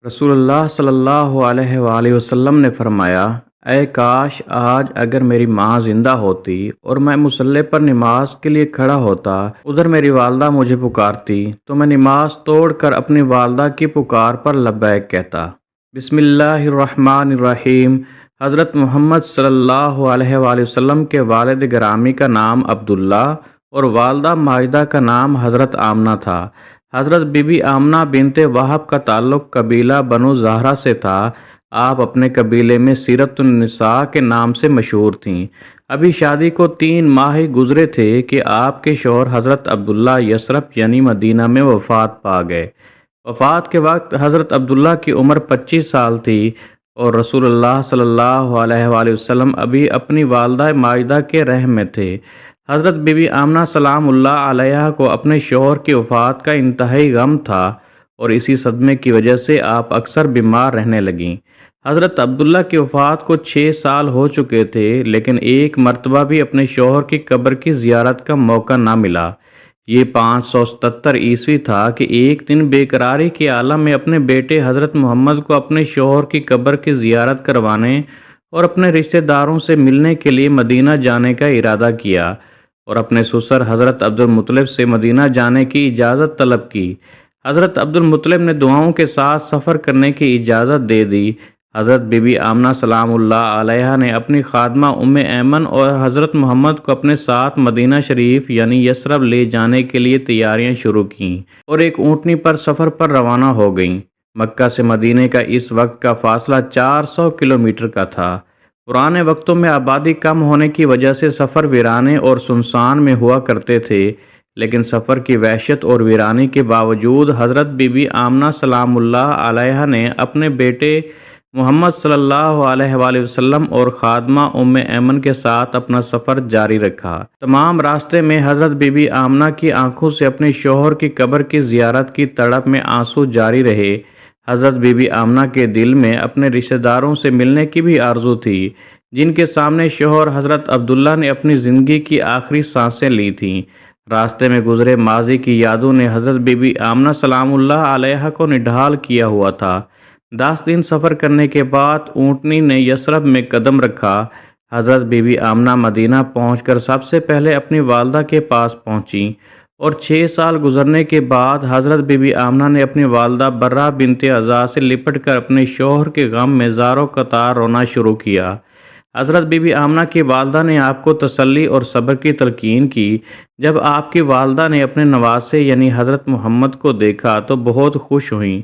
رسول اللہ صلی اللہ علیہ وآلہ وسلم نے فرمایا، اے کاش آج اگر میری ماں زندہ ہوتی اور میں مصلی پر نماز کے لیے کھڑا ہوتا، ادھر میری والدہ مجھے پکارتی تو میں نماز توڑ کر اپنی والدہ کی پکار پر لبیک کہتا۔ بسم اللہ الرحمن الرحیم۔ حضرت محمد صلی اللہ علیہ وآلہ وسلم کے والد گرامی کا نام عبداللہ اور والدہ ماجدہ کا نام حضرت آمنہ تھا۔ حضرت بی بی آمنہ بنت وہب کا تعلق قبیلہ بنو زہرہ سے تھا۔ آپ اپنے قبیلے میں سیرت النساء کے نام سے مشہور تھیں۔ ابھی شادی کو 3 ماہ ہی گزرے تھے کہ آپ کے شوہر حضرت عبداللہ یثرب یعنی مدینہ میں وفات پا گئے۔ وفات کے وقت حضرت عبداللہ کی عمر 25 سال تھی اور رسول اللہ صلی اللہ علیہ وآلہ وسلم ابھی اپنی والدہ ماجدہ کے رحم میں تھے۔ حضرت بی بی آمنہ سلام اللہ علیہا کو اپنے شوہر کی وفات کا انتہائی غم تھا اور اسی صدمے کی وجہ سے آپ اکثر بیمار رہنے لگیں۔ حضرت عبداللہ کی وفات کو 6 سال ہو چکے تھے، لیکن ایک مرتبہ بھی اپنے شوہر کی قبر کی زیارت کا موقع نہ ملا۔ یہ 577 عیسوی تھا کہ ایک دن بے قراری کے عالم میں اپنے بیٹے حضرت محمد کو اپنے شوہر کی قبر کی زیارت کروانے اور اپنے رشتہ داروں سے ملنے کے لیے مدینہ جانے کا ارادہ کیا اور اپنے سسر حضرت عبد المطلب سے مدینہ جانے کی اجازت طلب کی۔ حضرت عبد المطلب نے دعاؤں کے ساتھ سفر کرنے کی اجازت دے دی۔ حضرت بی بی آمنہ سلام اللہ علیہا نے اپنی خادمہ ام ایمن اور حضرت محمد کو اپنے ساتھ مدینہ شریف یعنی یثرب لے جانے کے لیے تیاریاں شروع کیں اور ایک اونٹنی پر سفر پر روانہ ہو گئیں۔ مکہ سے مدینہ کا اس وقت کا فاصلہ 400 کلومیٹر کا تھا۔ پرانے وقتوں میں آبادی کم ہونے کی وجہ سے سفر ویرانے اور سنسان میں ہوا کرتے تھے، لیکن سفر کی وحشت اور ویرانی کے باوجود حضرت بی بی آمنہ سلام اللہ علیہا نے اپنے بیٹے محمد صلی اللہ علیہ وآلہ وسلم اور خادمہ ام ایمن کے ساتھ اپنا سفر جاری رکھا۔ تمام راستے میں حضرت بی بی آمنہ کی آنکھوں سے اپنے شوہر کی قبر کی زیارت کی تڑپ میں آنسو جاری رہے۔ حضرت بی بی آمنہ کے دل میں اپنے رشتہ داروں سے ملنے کی بھی آرزو تھی، جن کے سامنے شوہر حضرت عبداللہ نے اپنی زندگی کی آخری سانسیں لی تھیں۔ راستے میں گزرے ماضی کی یادوں نے حضرت بی بی آمنہ سلام اللہ علیہا کو نڈھال کیا ہوا تھا۔ 10 دن سفر کرنے کے بعد اونٹنی نے یثرب میں قدم رکھا۔ حضرت بی بی آمنہ مدینہ پہنچ کر سب سے پہلے اپنی والدہ کے پاس پہنچیں اور 6 سال گزرنے کے بعد حضرت بی بی آمنہ نے اپنی والدہ برہ بنت عزا سے لپٹ کر اپنے شوہر کے غم میں زار و قطار رونا شروع کیا۔ حضرت بی بی آمنہ کی والدہ نے آپ کو تسلی اور صبر کی تلقین کی۔ جب آپ کی والدہ نے اپنے نواسے یعنی حضرت محمد کو دیکھا تو بہت خوش ہوئیں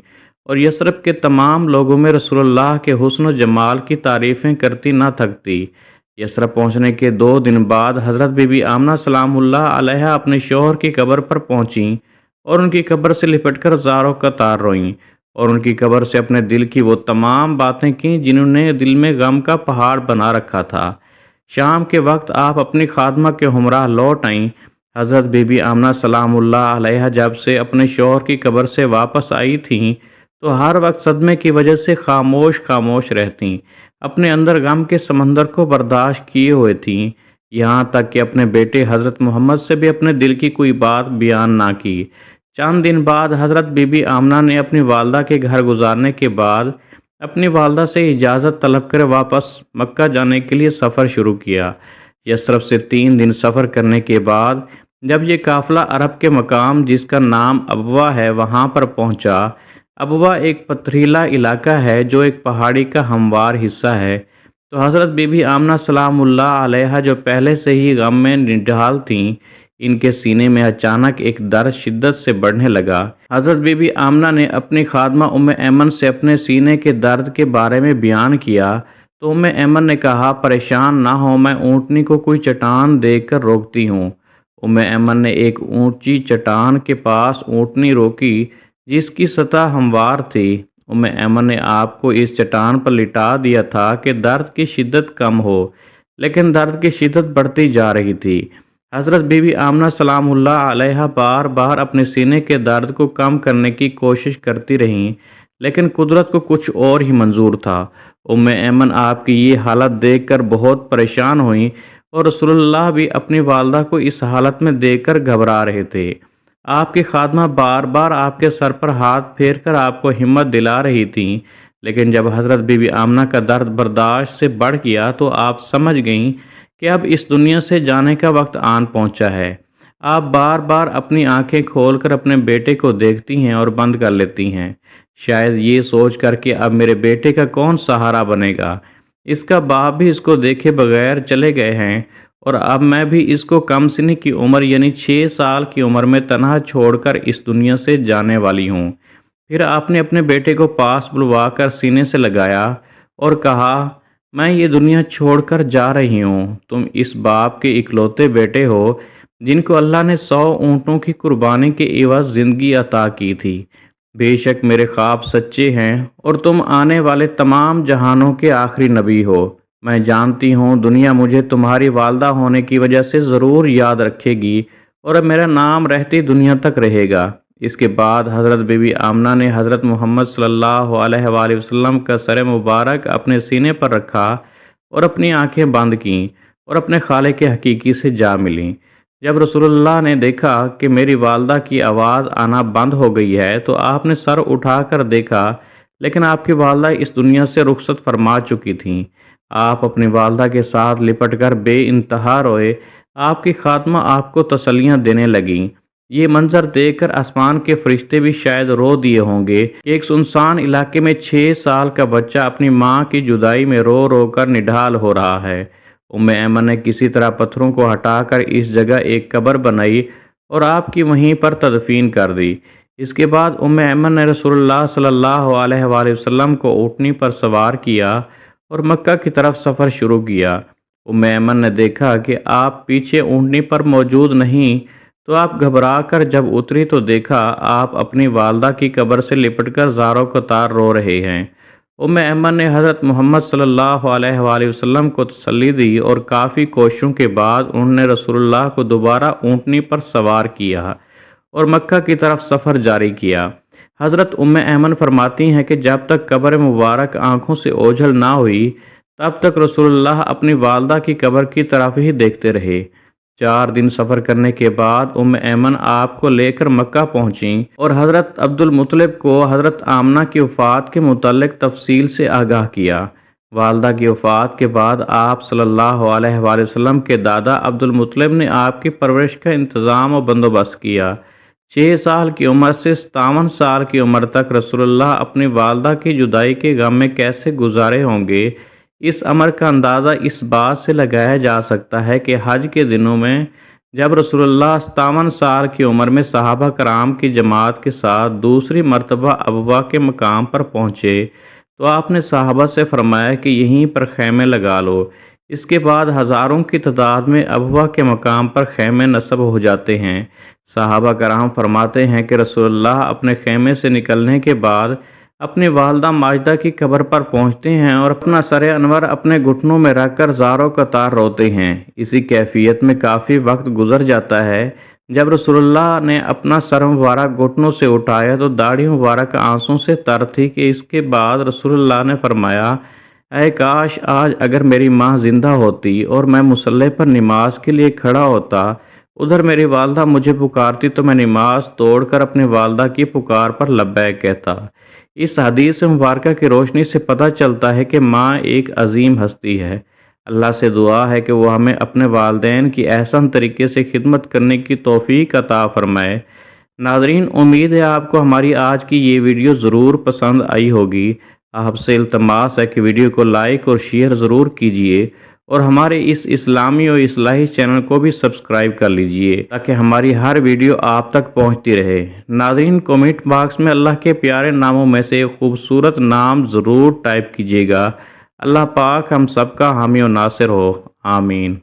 اور یثرب کے تمام لوگوں میں رسول اللہ کے حسن و جمال کی تعریفیں کرتی نہ تھکتی۔ یثرب پہنچنے کے 2 دن بعد حضرت بی بی آمنہ سلام اللہ علیہا اپنے شوہر کی قبر پر پہنچیں اور ان کی قبر سے لپٹ کر زار و قطار روئیں اور ان کی قبر سے اپنے دل کی وہ تمام باتیں کیں جنہوں نے دل میں غم کا پہاڑ بنا رکھا تھا۔ شام کے وقت آپ اپنی خادمہ کے ہمراہ لوٹ آئیں۔ حضرت بی بی آمنہ سلام اللہ علیہا جب سے اپنے شوہر کی قبر سے واپس آئی تھیں تو ہر وقت صدمے کی وجہ سے خاموش رہتیں، اپنے اندر غم کے سمندر کو برداشت کیے ہوئے تھیں، یہاں تک کہ اپنے بیٹے حضرت محمد سے بھی اپنے دل کی کوئی بات بیان نہ کی۔ چند دن بعد حضرت بی بی آمنہ نے اپنی والدہ کے گھر گزارنے کے بعد اپنی والدہ سے اجازت طلب کر واپس مکہ جانے کے لیے سفر شروع کیا۔ یثرب سے 3 دن سفر کرنے کے بعد جب یہ قافلہ عرب کے مقام جس کا نام ابوا ہے وہاں پر پہنچا۔ ابوا ایک پتھریلا علاقہ ہے جو ایک پہاڑی کا ہموار حصہ ہے، تو حضرت بی بی آمنہ سلام اللہ علیہا جو پہلے سے ہی غم میں نڈھال تھیں، ان کے سینے میں اچانک ایک درد شدت سے بڑھنے لگا۔ حضرت بی بی آمنہ نے اپنی خادمہ ام ایمن سے اپنے سینے کے درد کے بارے میں بیان کیا تو ام ایمن نے کہا، پریشان نہ ہو، میں اونٹنی کو کوئی چٹان دیکھ کر روکتی ہوں۔ ام ایمن نے ایک اونچی چٹان کے پاس اونٹنی روکی جس کی سطح ہموار تھی۔ ام ایمن نے آپ کو اس چٹان پر لٹا دیا تھا کہ درد کی شدت کم ہو، لیکن درد کی شدت بڑھتی جا رہی تھی۔ حضرت بی بی آمنہ سلام اللہ علیہا بار بار اپنے سینے کے درد کو کم کرنے کی کوشش کرتی رہیں، لیکن قدرت کو کچھ اور ہی منظور تھا۔ ام ایمن آپ کی یہ حالت دیکھ کر بہت پریشان ہوئیں اور رسول اللہ بھی اپنی والدہ کو اس حالت میں دیکھ کر گھبرا رہے تھے۔ آپ کی خادمہ بار بار آپ کے سر پر ہاتھ پھیر کر آپ کو ہمت دلا رہی تھیں، لیکن جب حضرت بی بی آمنہ کا درد برداشت سے بڑھ گیا تو آپ سمجھ گئیں کہ اب اس دنیا سے جانے کا وقت آن پہنچا ہے۔ آپ بار بار اپنی آنکھیں کھول کر اپنے بیٹے کو دیکھتی ہیں اور بند کر لیتی ہیں، شاید یہ سوچ کر کہ اب میرے بیٹے کا کون سہارا بنے گا، اس کا باپ بھی اس کو دیکھے بغیر چلے گئے ہیں، اور اب میں بھی اس کو کم سنی کی عمر یعنی 6 سال کی عمر میں تنہا چھوڑ کر اس دنیا سے جانے والی ہوں۔ پھر آپ نے اپنے بیٹے کو پاس بلوا کر سینے سے لگایا اور کہا، میں یہ دنیا چھوڑ کر جا رہی ہوں، تم اس باپ کے اکلوتے بیٹے ہو جن کو اللہ نے 100 اونٹوں کی قربانی کے عوض زندگی عطا کی تھی۔ بے شک میرے خواب سچے ہیں اور تم آنے والے تمام جہانوں کے آخری نبی ہو۔ میں جانتی ہوں دنیا مجھے تمہاری والدہ ہونے کی وجہ سے ضرور یاد رکھے گی اور اب میرا نام رہتی دنیا تک رہے گا۔ اس کے بعد حضرت بی بی آمنہ نے حضرت محمد صلی اللہ علیہ وآلہ وسلم کا سر مبارک اپنے سینے پر رکھا اور اپنی آنکھیں بند کیں اور اپنے خالق حقیقی سے جا ملیں۔ جب رسول اللہ نے دیکھا کہ میری والدہ کی آواز آنا بند ہو گئی ہے تو آپ نے سر اٹھا کر دیکھا، لیکن آپ کی والدہ اس دنیا سے رخصت فرما چکی تھیں۔ آپ اپنی والدہ کے ساتھ لپٹ کر بے انتہا روئے۔ آپ کی خاتمہ آپ کو تسلیاں دینے لگیں۔ یہ منظر دیکھ کر آسمان کے فرشتے بھی شاید رو دیے ہوں گے کہ ایک سنسان علاقے میں 6 سال کا بچہ اپنی ماں کی جدائی میں رو رو کر نڈھال ہو رہا ہے۔ ایمن نے کسی طرح پتھروں کو ہٹا کر اس جگہ ایک قبر بنائی اور آپ کی وہیں پر تدفین کر دی۔ اس کے بعد ایمن نے رسول اللہ صلی اللہ علیہ وآلہ وسلم کو اونٹنی پر سوار کیا اور مکہ کی طرف سفر شروع کیا۔ ایمن نے دیکھا کہ آپ پیچھے اونٹنی پر موجود نہیں تو آپ گھبرا کر جب اتری تو دیکھا آپ اپنی والدہ کی قبر سے لپٹ کر زاروں قطار رو رہے ہیں۔ ایمن نے حضرت محمد صلی اللہ علیہ وآلہ وسلم کو تسلی دی اور کافی کوششوں کے بعد انہوں نے رسول اللہ کو دوبارہ اونٹنی پر سوار کیا اور مکہ کی طرف سفر جاری کیا۔ حضرت ایمن فرماتی ہیں کہ جب تک قبر مبارک آنکھوں سے اوجھل نہ ہوئی تب تک رسول اللہ اپنی والدہ کی قبر کی طرف ہی دیکھتے رہے۔ 4 دن سفر کرنے کے بعد ایمن آپ کو لے کر مکہ پہنچیں اور حضرت عبد المطلب کو حضرت آمنہ کی وفات کے متعلق تفصیل سے آگاہ کیا۔ والدہ کی وفات کے بعد آپ صلی اللہ علیہ وآلہ وسلم کے دادا عبد المطلب نے آپ کی پرورش کا انتظام و بندوبست کیا۔ 6 سال کی عمر سے 57 سال کی عمر تک رسول اللہ اپنی والدہ کی جدائی کے غم میں کیسے گزارے ہوں گے، اس امر کا اندازہ اس بات سے لگایا جا سکتا ہے کہ حج کے دنوں میں جب رسول اللہ 57 سال کی عمر میں صحابہ کرام کی جماعت کے ساتھ دوسری مرتبہ ابوا کے مقام پر پہنچے تو آپ نے صحابہ سے فرمایا کہ یہیں پر خیمے لگا لو۔ اس کے بعد ہزاروں کی تعداد میں ابوا کے مقام پر خیمے نصب ہو جاتے ہیں۔ صحابہ کرام فرماتے ہیں کہ رسول اللہ اپنے خیمے سے نکلنے کے بعد اپنی والدہ ماجدہ کی قبر پر پہنچتے ہیں اور اپنا سر انور اپنے گھٹنوں میں رکھ کر زاروں قطار روتے ہیں۔ اسی کیفیت میں کافی وقت گزر جاتا ہے۔ جب رسول اللہ نے اپنا سر مبارک گھٹنوں سے اٹھایا تو داڑھی مبارک آنسوں سے تر تھی کہ اس کے بعد رسول اللہ نے فرمایا، اے کاش آج اگر میری ماں زندہ ہوتی اور میں مصلی پر نماز کے لیے کھڑا ہوتا، ادھر میری والدہ مجھے پکارتی تو میں نماز توڑ کر اپنی والدہ کی پکار پر لبیک کہتا۔ اس حدیث مبارکہ کی روشنی سے پتہ چلتا ہے کہ ماں ایک عظیم ہستی ہے۔ اللہ سے دعا ہے کہ وہ ہمیں اپنے والدین کی احسن طریقے سے خدمت کرنے کی توفیق عطا فرمائے۔ ناظرین، امید ہے آپ کو ہماری آج کی یہ ویڈیو ضرور پسند آئی ہوگی۔ آپ سے التماس ہے کہ ویڈیو کو لائک اور شیئر ضرور کیجیے اور ہمارے اس اسلامی اور اصلاحی چینل کو بھی سبسکرائب کر لیجیے تاکہ ہماری ہر ویڈیو آپ تک پہنچتی رہے۔ ناظرین، کمنٹ باکس میں اللہ کے پیارے ناموں میں سے ایک خوبصورت نام ضرور ٹائپ کیجیے گا۔ اللہ پاک ہم سب کا حامی و ناصر ہو، آمین۔